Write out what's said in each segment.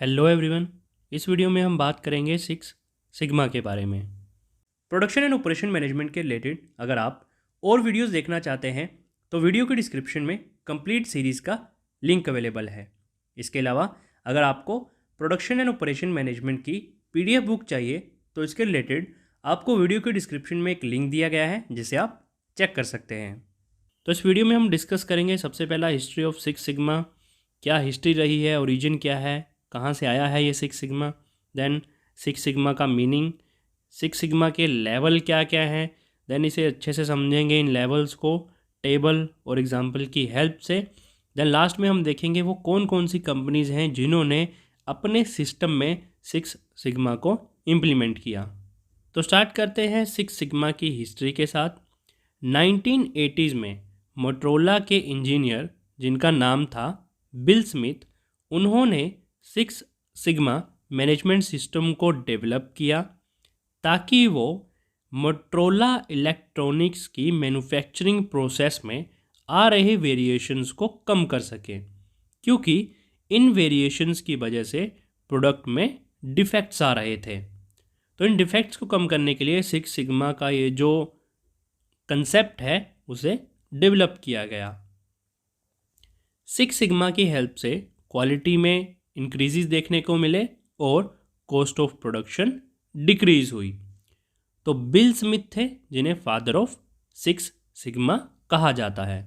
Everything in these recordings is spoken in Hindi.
Hello everyone. इस वीडियो में हम बात करेंगे सिक्स सिग्मा के बारे में। प्रोडक्शन एंड ऑपरेशन मैनेजमेंट के रिलेटेड अगर आप और वीडियोस देखना चाहते हैं तो वीडियो के डिस्क्रिप्शन में कंप्लीट सीरीज़ का लिंक अवेलेबल है। इसके अलावा अगर आपको प्रोडक्शन एंड ऑपरेशन मैनेजमेंट की PDF बुक चाहिए तो इसके रिलेटेड आपको वीडियो के डिस्क्रिप्शन में एक लिंक दिया गया है जिसे आप चेक कर सकते हैं। तो इस वीडियो में हम डिस्कस करेंगे सबसे पहला हिस्ट्री ऑफ सिक्स सिग्मा, क्या हिस्ट्री रही है, ओरिजिन क्या है, कहाँ से आया है ये six sigma, then six sigma का मीनिंग, सिक्स सिग्मा के लेवल क्या क्या हैं, देन इसे अच्छे से समझेंगे इन लेवल्स को टेबल और एग्जांपल की हेल्प से। देन लास्ट में हम देखेंगे वो कौन कौन सी कंपनीज़ हैं जिन्होंने अपने सिस्टम में सिक्स सिग्मा को इम्प्लीमेंट किया। तो स्टार्ट करते हैं सिक्स सिग्मा की हिस्ट्री के साथ। 1980s में मोटरोला के इंजीनियर जिनका नाम था बिल स्मिथ, उन्होंने सिक्स सिग्मा मैनेजमेंट सिस्टम को डेवलप किया ताकि वो मोटरोला इलेक्ट्रॉनिक्स की मैन्युफैक्चरिंग प्रोसेस में आ रहे वेरिएशंस को कम कर सके, क्योंकि इन वेरिएशंस की वजह से प्रोडक्ट में डिफेक्ट्स आ रहे थे। तो इन डिफेक्ट्स को कम करने के लिए सिक्स सिग्मा का ये जो कंसेप्ट है उसे डेवलप किया गया। सिक्स सिग्मा की हेल्प से क्वालिटी में इंक्रीजेस देखने को मिले और कॉस्ट ऑफ प्रोडक्शन डिक्रीज हुई। तो बिल स्मिथ थे जिन्हें फादर ऑफ सिक्स सिग्मा कहा जाता है।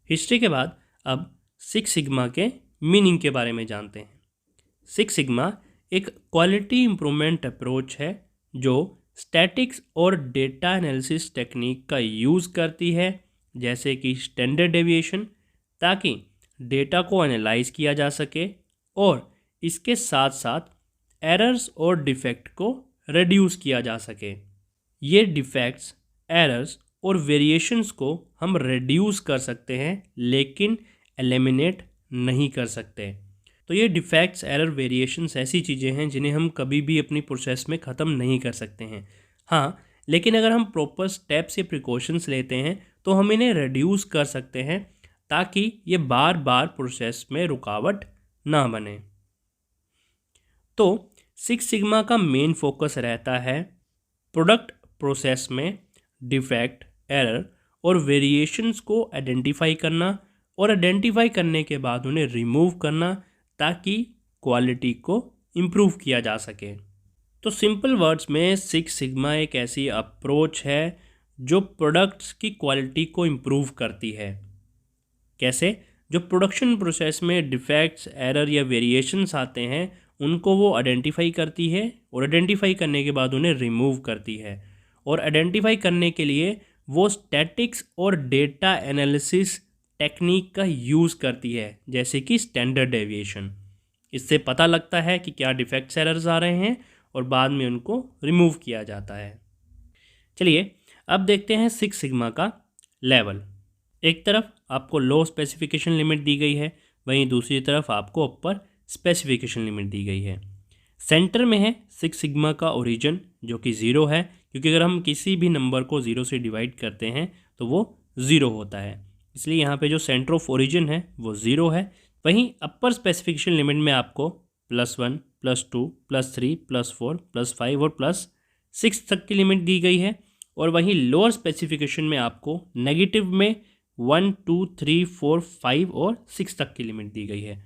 हिस्ट्री के बाद अब सिक्स सिग्मा के मीनिंग के बारे में जानते हैं। सिक्स सिग्मा एक क्वालिटी इम्प्रूवमेंट अप्रोच है जो स्टैटिक्स और डेटा एनालिसिस टेक्निक का यूज़ करती है, जैसे कि स्टैंडर्ड डेविएशन, ताकि डेटा को एनालाइज किया जा सके और इसके साथ साथ एरर्स और डिफेक्ट को रिड्यूस किया जा सके। ये डिफेक्ट्स, एरर्स और वेरिएशंस को हम रिड्यूस कर सकते हैं लेकिन एलिमिनेट नहीं कर सकते। तो ये डिफेक्ट्स, एरर, वेरिएशंस ऐसी चीज़ें हैं जिन्हें हम कभी भी अपनी प्रोसेस में ख़त्म नहीं कर सकते हैं। हाँ, लेकिन अगर हम प्रॉपर स्टेप्स या प्रिकॉशंस लेते हैं तो हम इन्हें रिड्यूस कर सकते हैं ताकि ये बार बार प्रोसेस में रुकावट ना बने। तो सिक्स सिग्मा का मेन फोकस रहता है प्रोडक्ट प्रोसेस में डिफेक्ट, एरर और वेरिएशंस को आइडेंटिफाई करना और आइडेंटिफाई करने के बाद उन्हें रिमूव करना ताकि क्वालिटी को इम्प्रूव किया जा सके। तो सिंपल वर्ड्स में सिक्स सिग्मा एक ऐसी अप्रोच है जो प्रोडक्ट्स की क्वालिटी को इम्प्रूव करती है। कैसे? जो प्रोडक्शन प्रोसेस में डिफेक्ट्स, एरर या वेरिएशंस आते हैं उनको वो आइडेंटिफाई करती है और आइडेंटिफाई करने के बाद उन्हें रिमूव करती है। और आइडेंटिफाई करने के लिए वो स्टैटिक्स और डेटा एनालिसिस टेक्निक का यूज़ करती है, जैसे कि स्टैंडर्ड डेविएशन। इससे पता लगता है कि क्या डिफेक्ट्स, एरर्स आ रहे हैं और बाद में उनको रिमूव किया जाता है। चलिए अब देखते हैं सिक्स सिग्मा का लेवल। एक तरफ आपको लो स्पेसिफिकेशन लिमिट दी गई है, वहीं दूसरी तरफ आपको अपर स्पेसिफिकेशन लिमिट दी गई है। सेंटर में है सिक्स सिग्मा का ओरिजिन जो कि ज़ीरो है, क्योंकि अगर हम किसी भी नंबर को ज़ीरो से डिवाइड करते हैं तो वो ज़ीरो होता है, इसलिए यहाँ पे जो सेंटर ऑफ ओरिजिन है वो ज़ीरो है। वहीं अपर स्पेसिफिकेशन लिमिट में आपको +1, +2, +3, +4, +5 और +6 तक की लिमिट दी गई है। और वहीं लोअर स्पेसिफिकेशन में आपको नेगेटिव में 1, 2, 3, 4, 5 और 6 तक की लिमिट दी गई है।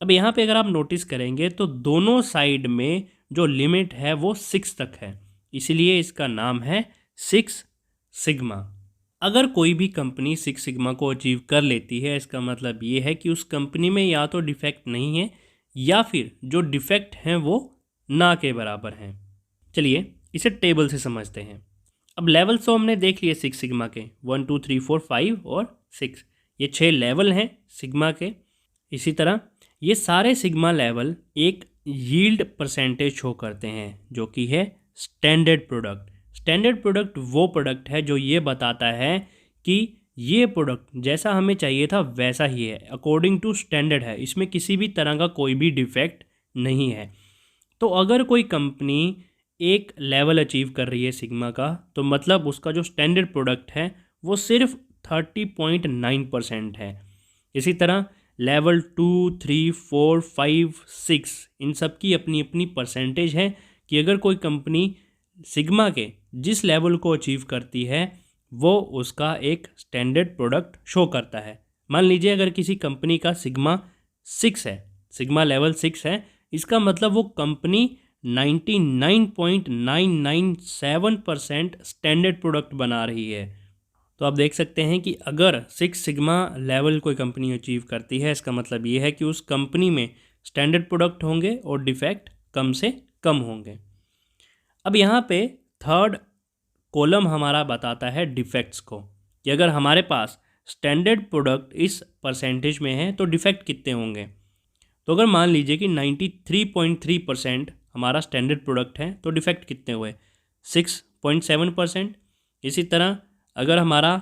अब यहाँ पे अगर आप नोटिस करेंगे तो दोनों साइड में जो लिमिट है वो 6 तक है, इसलिए इसका नाम है सिक्स सिग्मा। अगर कोई भी कंपनी सिक्स सिग्मा को अचीव कर लेती है, इसका मतलब ये है कि उस कंपनी में या तो डिफेक्ट नहीं है या फिर जो डिफेक्ट हैं वो ना के बराबर हैं। चलिए इसे टेबल से समझते हैं। अब लेवल्स तो हमने देख लिए सिक्स सिग्मा के, 1, 2, 3, 4, 5 और 6, ये 6 लेवल हैं सिग्मा के। इसी तरह ये सारे सिग्मा लेवल एक यील्ड परसेंटेज शो करते हैं जो कि है स्टैंडर्ड प्रोडक्ट। स्टैंडर्ड प्रोडक्ट वो प्रोडक्ट है जो ये बताता है कि ये प्रोडक्ट जैसा हमें चाहिए था वैसा ही है, अकॉर्डिंग टू स्टैंडर्ड है, इसमें किसी भी तरह का कोई भी डिफेक्ट नहीं है। तो अगर कोई कंपनी एक लेवल अचीव कर रही है सिग्मा का, तो मतलब उसका जो स्टैंडर्ड प्रोडक्ट है वो सिर्फ 30.9% है। इसी तरह लेवल 2, 3, 4, 5, 6 इन सब की अपनी अपनी परसेंटेज है कि अगर कोई कंपनी सिग्मा के जिस लेवल को अचीव करती है वो उसका एक स्टैंडर्ड प्रोडक्ट शो करता है। मान लीजिए अगर किसी कंपनी का सिग्मा 6 है, सिग्मा लेवल 6 है, इसका मतलब वो कंपनी 99.997% स्टैंडर्ड प्रोडक्ट बना रही है। तो आप देख सकते हैं कि अगर 6 सिग्मा लेवल कोई कंपनी अचीव करती है, इसका मतलब ये है कि उस कंपनी में स्टैंडर्ड प्रोडक्ट होंगे और डिफेक्ट कम से कम होंगे। अब यहाँ पे थर्ड कॉलम हमारा बताता है डिफेक्ट्स को, कि अगर हमारे पास स्टैंडर्ड प्रोडक्ट इस परसेंटेज में है तो डिफेक्ट कितने होंगे। तो अगर मान लीजिए कि 93.3% हमारा स्टैंडर्ड प्रोडक्ट है तो डिफेक्ट कितने हुए, 6.7%। इसी तरह अगर हमारा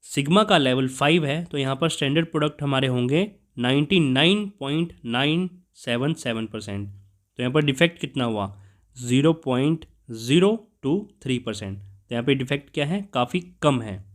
सिग्मा का लेवल 5 है तो यहाँ पर स्टैंडर्ड प्रोडक्ट हमारे होंगे 99.977%। तो यहाँ पर डिफेक्ट कितना हुआ, 0.023%। तो यहाँ पे डिफेक्ट क्या है, काफ़ी कम है।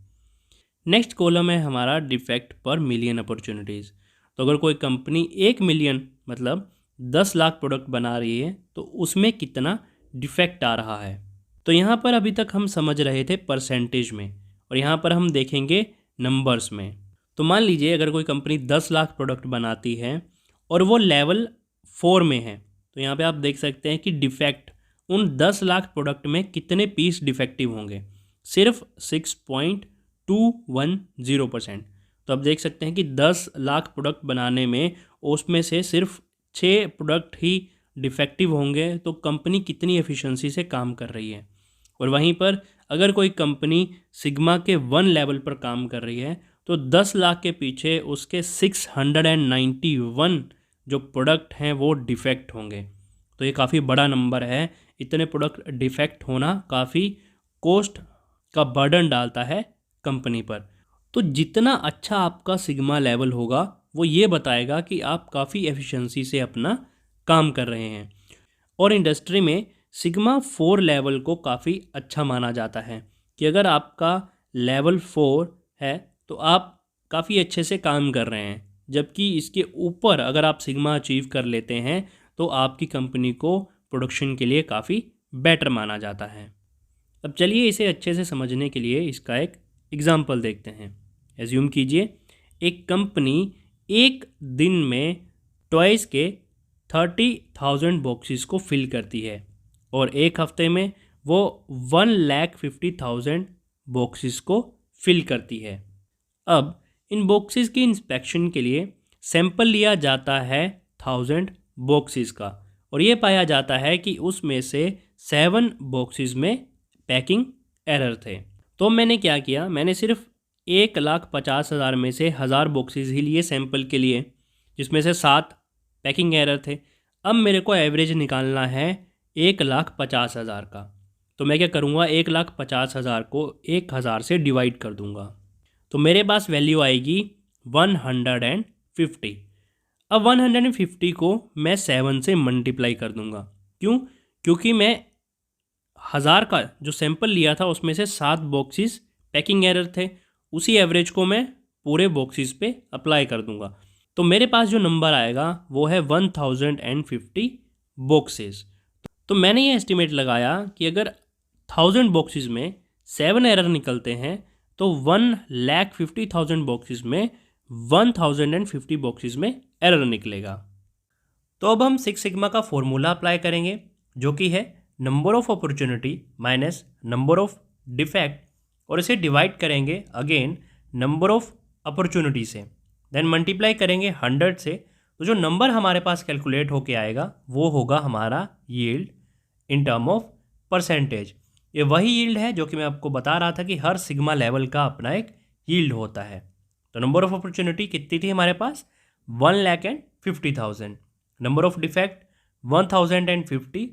नेक्स्ट कॉलम है हमारा डिफेक्ट पर मिलियन अपॉर्चुनिटीज़। तो अगर कोई कंपनी 1 मिलियन मतलब 10 लाख प्रोडक्ट बना रही है तो उसमें कितना डिफेक्ट आ रहा है। तो यहाँ पर अभी तक हम समझ रहे थे परसेंटेज में, और यहाँ पर हम देखेंगे नंबर्स में। तो मान लीजिए अगर कोई कंपनी 10 लाख प्रोडक्ट बनाती है और वो लेवल 4 में है, तो यहाँ पे आप देख सकते हैं कि डिफेक्ट उन 10 लाख प्रोडक्ट में कितने पीस डिफेक्टिव होंगे, सिर्फ 6.210%। तो आप देख सकते हैं कि 10 लाख प्रोडक्ट बनाने में उसमें से सिर्फ 6 प्रोडक्ट ही डिफेक्टिव होंगे, तो कंपनी कितनी एफिशिएंसी से काम कर रही है। और वहीं पर अगर कोई कंपनी सिग्मा के 1 लेवल पर काम कर रही है तो 10 लाख के पीछे उसके 691 जो प्रोडक्ट हैं वो डिफेक्ट होंगे। तो ये काफ़ी बड़ा नंबर है, इतने प्रोडक्ट डिफेक्ट होना काफ़ी कॉस्ट का बर्डन डालता है कंपनी पर। तो जितना अच्छा आपका सिग्मा लेवल होगा वो ये बताएगा कि आप काफ़ी एफिशिएंसी से अपना काम कर रहे हैं। और इंडस्ट्री में सिग्मा 4 लेवल को काफ़ी अच्छा माना जाता है कि अगर आपका लेवल 4 है तो आप काफ़ी अच्छे से काम कर रहे हैं, जबकि इसके ऊपर अगर आप सिग्मा अचीव कर लेते हैं तो आपकी कंपनी को प्रोडक्शन के लिए काफ़ी बेटर माना जाता है। अब चलिए इसे अच्छे से समझने के लिए इसका एक एग्जाम्पल देखते हैं। एज्यूम कीजिए एक कंपनी एक दिन में टॉयज़ के 30,000 बॉक्सेस को फिल करती है और एक हफ्ते में वो 1,50,000 बॉक्सेस को फिल करती है। अब इन बॉक्सेस की इंस्पेक्शन के लिए सैंपल लिया जाता है 1000 बॉक्सेस का, और ये पाया जाता है कि उसमें से 7 बॉक्सेस में पैकिंग एरर थे। तो मैंने क्या किया, मैंने सिर्फ 1,50,000 में से 1000 बॉक्सेस ही लिए सैंपल के लिए, जिसमें से 7 पैकिंग एरर थे। अब मेरे को एवरेज निकालना है 1,50,000 का। तो मैं क्या करूँगा, 1,50,000 को 1000 से डिवाइड कर दूँगा, तो मेरे पास वैल्यू आएगी 150। अब 150 को मैं 7 से मल्टीप्लाई कर दूँगा। क्यों? क्योंकि मैं 1000 का जो सैंपल लिया था उसमें से 7 बॉक्सेस पैकिंग एरर थे, उसी एवरेज को मैं पूरे बॉक्सेस पे अप्लाई कर दूँगा। तो मेरे पास जो नंबर आएगा वो है 1050 बॉक्सेस। तो मैंने ये एस्टिमेट लगाया कि अगर 1000 बॉक्सेस में 7 एरर निकलते हैं तो 1,50,000 बॉक्सेस में 1050 बॉक्सेस में एरर निकलेगा। तो अब हम सिक्स सिग्मा का फॉर्मूला अप्लाई करेंगे, जो कि है number of opportunity minus number of defect, और इसे डिवाइड करेंगे अगेन नंबर ऑफ अपॉर्चुनिटी से, देन मल्टीप्लाई करेंगे 100 से। तो जो नंबर हमारे पास कैलकुलेट होके आएगा वो होगा हमारा yield in term of percentage. ये वही यील्ड है जो कि मैं आपको बता रहा था कि हर सिग्मा लेवल का अपना एक यील्ड होता है। तो नंबर ऑफ अपॉर्चुनिटी कितनी थी हमारे पास, 1,50,000। Number of defect 1050,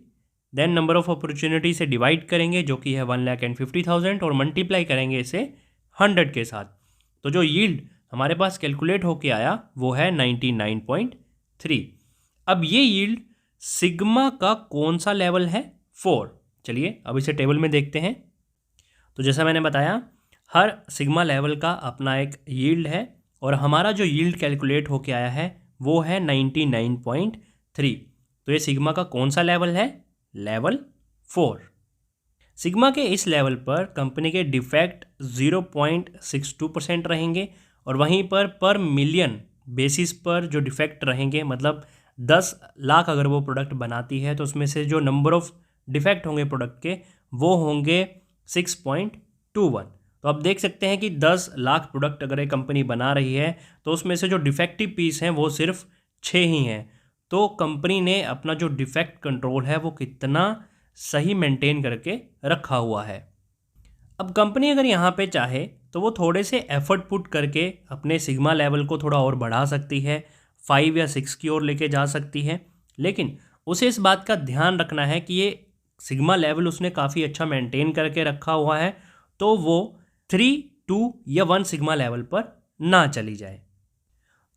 then number of opportunity से डिवाइड करेंगे जो कि है 1,50,000 और मल्टीप्लाई करेंगे इसे 100 के साथ। तो जो यील्ड हमारे पास कैलकुलेट होके आया वो है 99.3। अब ये यील्ड सिग्मा का कौन सा लेवल है, 4। चलिए अब इसे टेबल में देखते हैं। तो जैसा मैंने बताया हर सिग्मा लेवल का अपना एक यील्ड है और हमारा जो यील्ड कैलकुलेट होके आया है वो है 99.3। तो ये सिग्मा का कौन सा लेवल है? लेवल 4। सिग्मा के इस लेवल पर कंपनी के डिफेक्ट 0.62% रहेंगे और वहीं पर मिलियन बेसिस पर जो डिफेक्ट रहेंगे, मतलब 10 लाख अगर वो प्रोडक्ट बनाती है तो उसमें से जो नंबर ऑफ डिफेक्ट होंगे प्रोडक्ट के वो होंगे 6.21। तो आप देख सकते हैं कि 10 लाख प्रोडक्ट अगर एक कंपनी बना रही है तो उसमें से जो डिफेक्टिव पीस हैं वो सिर्फ 6 ही हैं। तो कंपनी ने अपना जो डिफेक्ट कंट्रोल है वो कितना सही मेंटेन करके रखा हुआ है। अब कंपनी अगर यहाँ पे चाहे तो वो थोड़े से एफर्ट पुट करके अपने सिग्मा लेवल को थोड़ा और बढ़ा सकती है, 5 या 6 की ओर लेके जा सकती है, लेकिन उसे इस बात का ध्यान रखना है कि ये सिग्मा लेवल उसने काफ़ी अच्छा मेंटेन करके रखा हुआ है, तो वो 3, 2 या 1 सिग्मा लेवल पर ना चली जाए।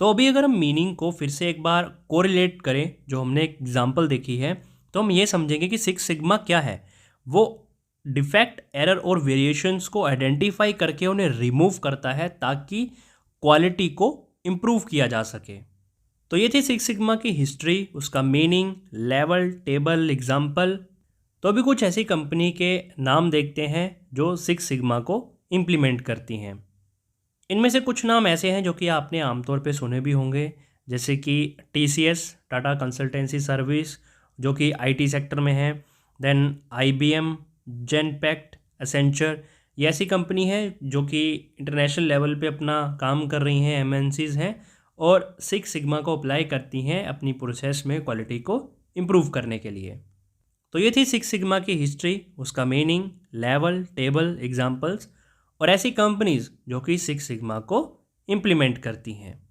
तो अभी अगर हम मीनिंग को फिर से एक बार कोरिलेट करें, जो हमने एक एग्जाम्पल देखी है, तो हम ये समझेंगे कि 6 सिग्मा क्या है। वो डिफेक्ट, एरर और वेरिएशंस को आइडेंटिफाई करके उन्हें रिमूव करता है ताकि क्वालिटी को इम्प्रूव किया जा सके। तो ये थी 6 सिग्मा की हिस्ट्री, उसका मीनिंग, लेवल, टेबल, एग्जाम्पल। तो अभी कुछ ऐसी कंपनी के नाम देखते हैं जो 6 सिग्मा को इम्प्लीमेंट करती हैं। इनमें से कुछ नाम ऐसे हैं जो कि आपने आमतौर पे सुने भी होंगे, जैसे कि TCS, टाटा कंसल्टेंसी सर्विस, जो कि IT सेक्टर में है। देन IBM, जेनपैक्ट, एसेंचर, ये ऐसी कंपनी है जो कि इंटरनेशनल लेवल पे अपना काम कर रही हैं, MNCs हैं और 6 सिग्मा को अप्लाई करती हैं अपनी प्रोसेस में क्वालिटी को इम्प्रूव करने के लिए। तो ये थी 6 सिग्मा की हिस्ट्री, उसका मीनिंग, लेवल, टेबल, एग्जाम्पल्स और ऐसी कंपनीज जो कि 6 सिग्मा को इम्प्लीमेंट करती हैं।